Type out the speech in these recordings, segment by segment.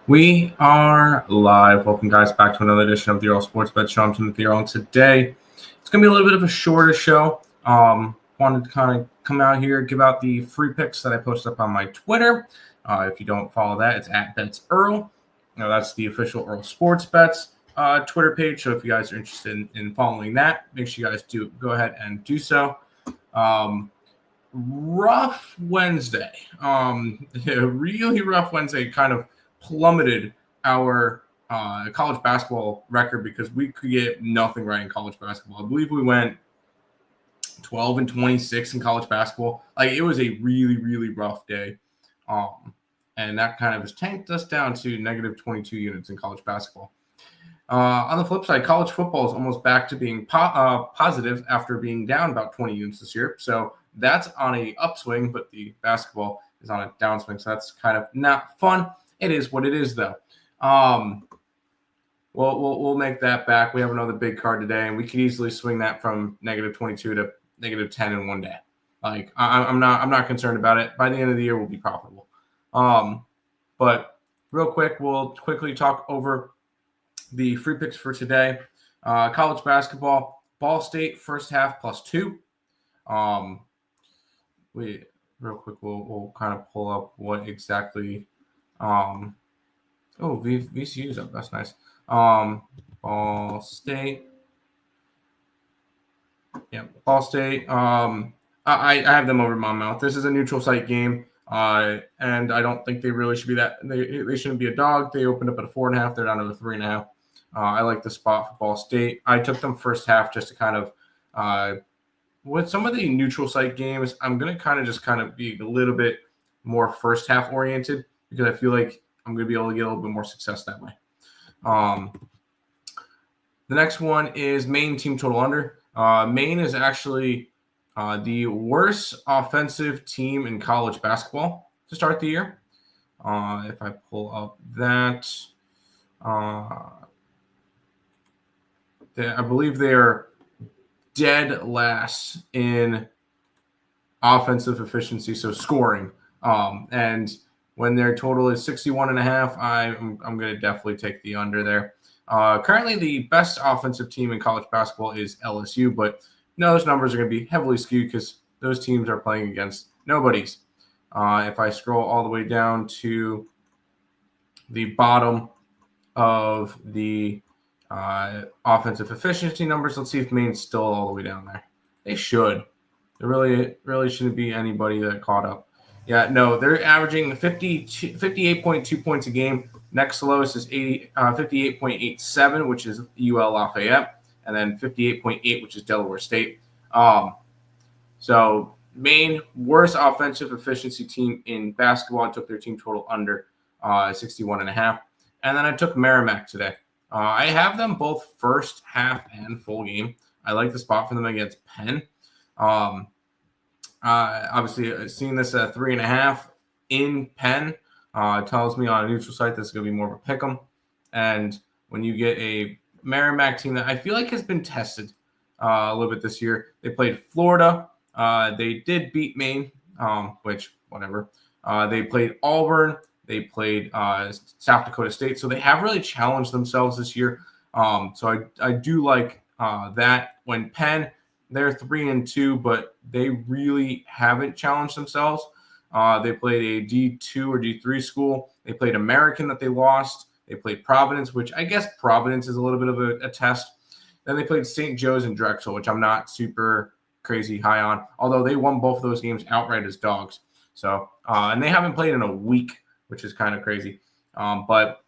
We are live. Welcome, guys, back to another edition of the Earle Sports Bet Show. I'm Timothy Earle, and today it's going to be a little bit of a shorter show. Wanted to kind of come out here, give out the free picks that I posted up on my Twitter. If you don't follow that, it's at Bets Earle. That's the official Earle Sports Bets Twitter page. So if you guys are interested in following that, make sure you guys do go ahead and do so. Rough Wednesday. Really rough Wednesday. Kind of plummeted our college basketball record because we could get nothing right in college basketball. I believe we went 12-26 in college basketball. Like, it was a really, really rough day. And that kind of has tanked us down to negative 22 units in college basketball. On the flip side, college football is almost back to being positive after being down about 20 units this year. So that's on a upswing, but the basketball is on a downswing. So that's kind of not fun. It is what it is, though. We'll make that back. We have another big card today, and we could easily swing that from negative 22 to negative 10 in one day. Like, I'm not concerned about it. By the end of the year, we'll be profitable. But real quick, we'll quickly talk over the free picks for today. College basketball, Ball State first half +2. Real quick, we'll kind of pull up what exactly. VCU's up. That's nice. Ball State. Yeah, Ball State. I have them over Monmouth. This is a neutral site game. And I don't think they really should be that. They shouldn't be a dog. They opened up at a 4.5. They're down to a 3.5. I like the spot for Ball State. I took them first half just to kind of with some of the neutral site games, I'm going to kind of be a little bit more first half oriented because I feel like I'm going to be able to get a little bit more success that way. The next one is Maine team total under. Maine is actually the worst offensive team in college basketball to start the year. If I pull up that, I believe they are dead last in offensive efficiency, so scoring. And when their total is 61.5, I'm going to definitely take the under there. Currently, the best offensive team in college basketball is LSU, but those numbers are going to be heavily skewed because those teams are playing against nobodies. If I scroll all the way down to the bottom of the offensive efficiency numbers, let's see if Maine's still all the way down there. They should. There really shouldn't be anybody that caught up. Yeah, no, they're averaging 58.2 points a game. Next lowest is 58.87, which is UL Lafayette, and then 58.8, which is Delaware State. So Maine, worst offensive efficiency team in basketball. I took their team total under 61.5. And then I took Merrimack today. I have them both first half and full game. I like the spot for them against Penn. Obviously, seeing this at 3.5 in Penn tells me on a neutral site this is going to be more of a pick 'em. And when you get a Merrimack team that I feel like has been tested a little bit this year, they played Florida. They did beat Maine, which whatever. They played Auburn. They played South Dakota State. So they have really challenged themselves this year. So I do like that. When Penn, they're 3-2, but they really haven't challenged themselves. They played a D2 or D3 school. They played American that they lost. They played Providence, which I guess Providence is a little bit of a test. Then they played St. Joe's and Drexel, which I'm not super crazy high on, although they won both of those games outright as dogs. So, and they haven't played in a week, which is kind of crazy. But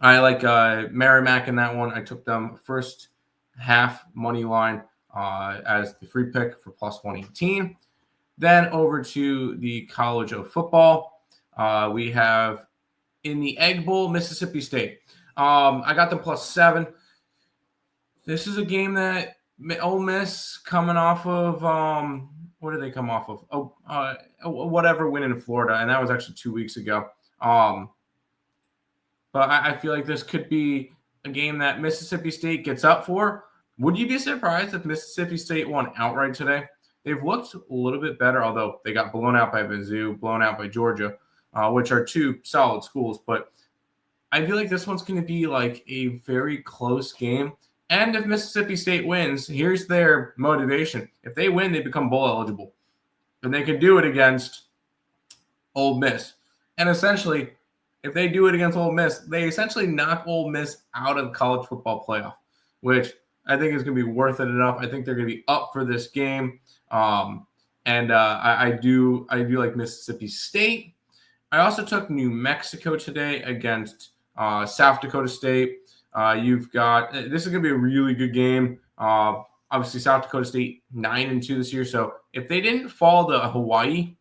I like Merrimack in that one. I took them first half money line as the free pick for +118. Then over to the College of Football. We have in the Egg Bowl, Mississippi State. I got them +7. This is a game that Ole Miss coming off of what did they come off of? Whatever win in Florida, and that was actually 2 weeks ago. But I feel like this could be a game that Mississippi State gets up for. Would you be surprised if Mississippi State won outright today? They've looked a little bit better, although they got blown out by Mizzou, blown out by Georgia, which are two solid schools. But I feel like this one's going to be like a very close game. And if Mississippi State wins, here's their motivation. If they win, they become bowl eligible. And they can do it against Ole Miss. And essentially, if they do it against Ole Miss, they essentially knock Ole Miss out of the college football playoff, which I think is going to be worth it enough. I think they're going to be up for this game. I do like Mississippi State. I also took New Mexico today against South Dakota State. You've got this is going to be a really good game. Obviously, South Dakota State 9-2 this year. So if they didn't fall to Hawaii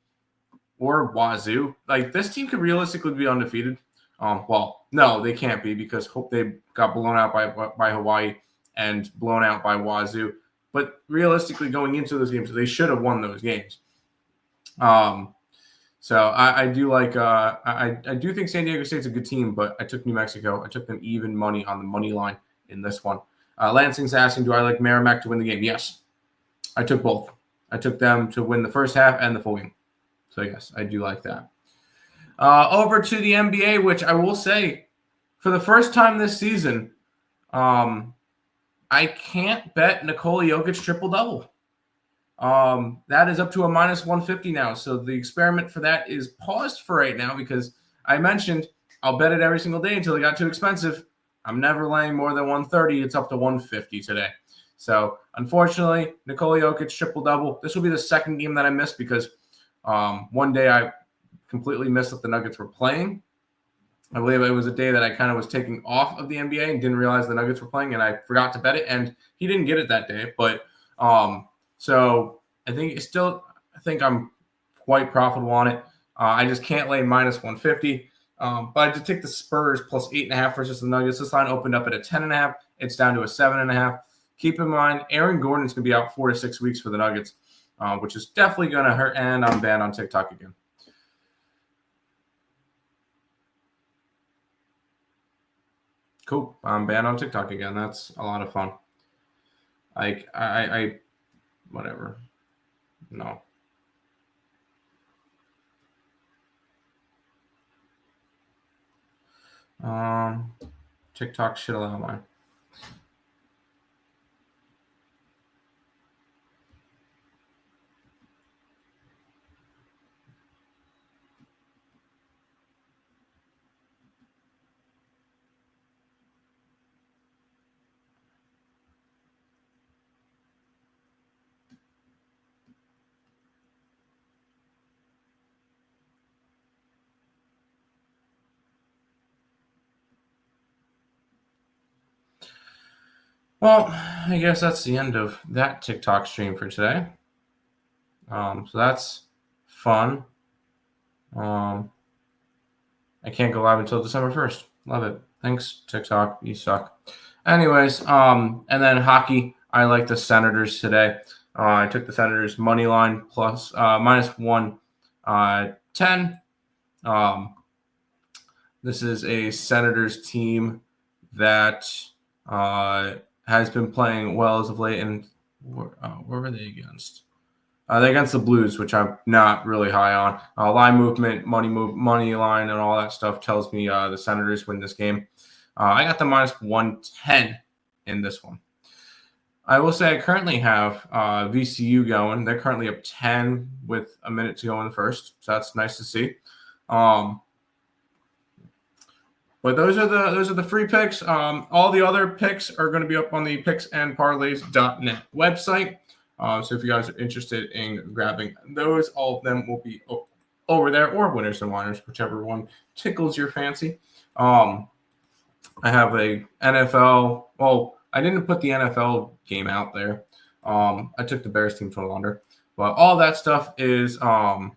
or Wazoo, like this team could realistically be undefeated. Well, no, they can't be because they got blown out by Hawaii and blown out by Wazoo. But realistically, going into those games, they should have won those games. So I do like I do think San Diego State's a good team, but I took New Mexico. I took them even money on the money line in this one. Lansing's asking, do I like Merrimack to win the game? Yes, I took both. I took them to win the first half and the full game. So yes, I do like that. Over to the NBA, which I will say, for the first time this season, I can't bet Nikola Jokic triple-double. That is up to a minus 150 now. So the experiment for that is paused for right now because I mentioned I'll bet it every single day until it got too expensive. I'm never laying more than 130. It's up to 150 today. So unfortunately, Nikola Jokic triple-double. This will be the second game that I missed because one day I completely missed that the Nuggets were playing. I believe it was a day that I kind of was taking off of the NBA and didn't realize the Nuggets were playing, and I forgot to bet it, and he didn't get it that day. But so I think I'm quite profitable on it. I just can't lay minus 150. But I did take the Spurs plus 8.5 versus the Nuggets. This line opened up at a 10.5. It's down to a 7.5. Keep in mind, Aaron Gordon's going to be out 4 to 6 weeks for the Nuggets, which is definitely going to hurt. And I'm banned on TikTok again. Cool. I'm banned on TikTok again. That's a lot of fun. Like I whatever. No. TikTok should allow mine. Well, I guess that's the end of that TikTok stream for today. So that's fun. I can't go live until December 1st. Love it. Thanks, TikTok. You suck. Anyways, and then hockey. I like the Senators today. I took the Senators money line plus minus 110. This is a Senators team that has been playing well as of late. And where were they against? They're against the Blues, which I'm not really high on. Line movement, money line, and all that stuff tells me the Senators win this game. I got the minus 110 in this one. I will say I currently have VCU going. They're currently up 10 with a minute to go in the first, so that's nice to see. But those are the free picks. All the other picks are going to be up on the picksandparleys.net website. So if you guys are interested in grabbing those, all of them will be over there, or winners and whiners, whichever one tickles your fancy. I have a NFL. Well, I didn't put the NFL game out there. I took the Bears team total under, but all that stuff is on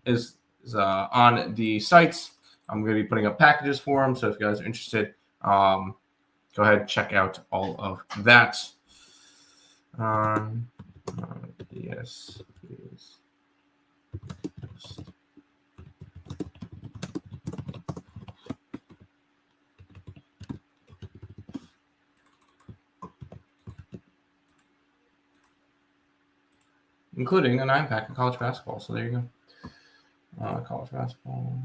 the sites. I'm going to be putting up packages for them. So if you guys are interested, go ahead and check out all of that. Yes, please. Including a 9-pack of college basketball. So there you go. College basketball.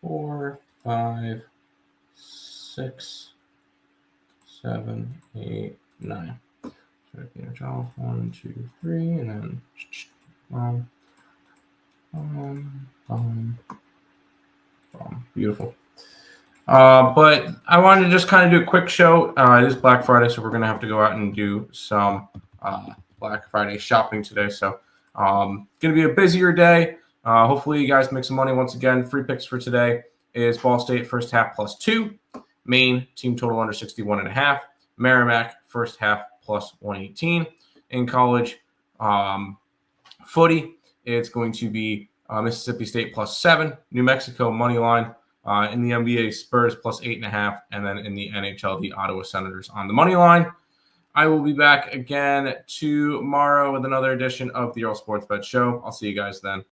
4, 5, 6, 7, 8, 9. So finish off 1, 2, 3, and then beautiful. But I wanted to just kind of do a quick show. It is Black Friday, so we're going to have to go out and do some Black Friday shopping today. So going to be a busier day. Hopefully you guys make some money once again. Free picks for today is Ball State first half +2. Maine team total under 61.5. Merrimack first half +118. In college footy, it's going to be Mississippi State +7. New Mexico money line. In the NBA, Spurs +8.5, and then in the NHL, the Ottawa Senators on the money line. I will be back again tomorrow with another edition of the Earle Sports Bet Show. I'll see you guys then.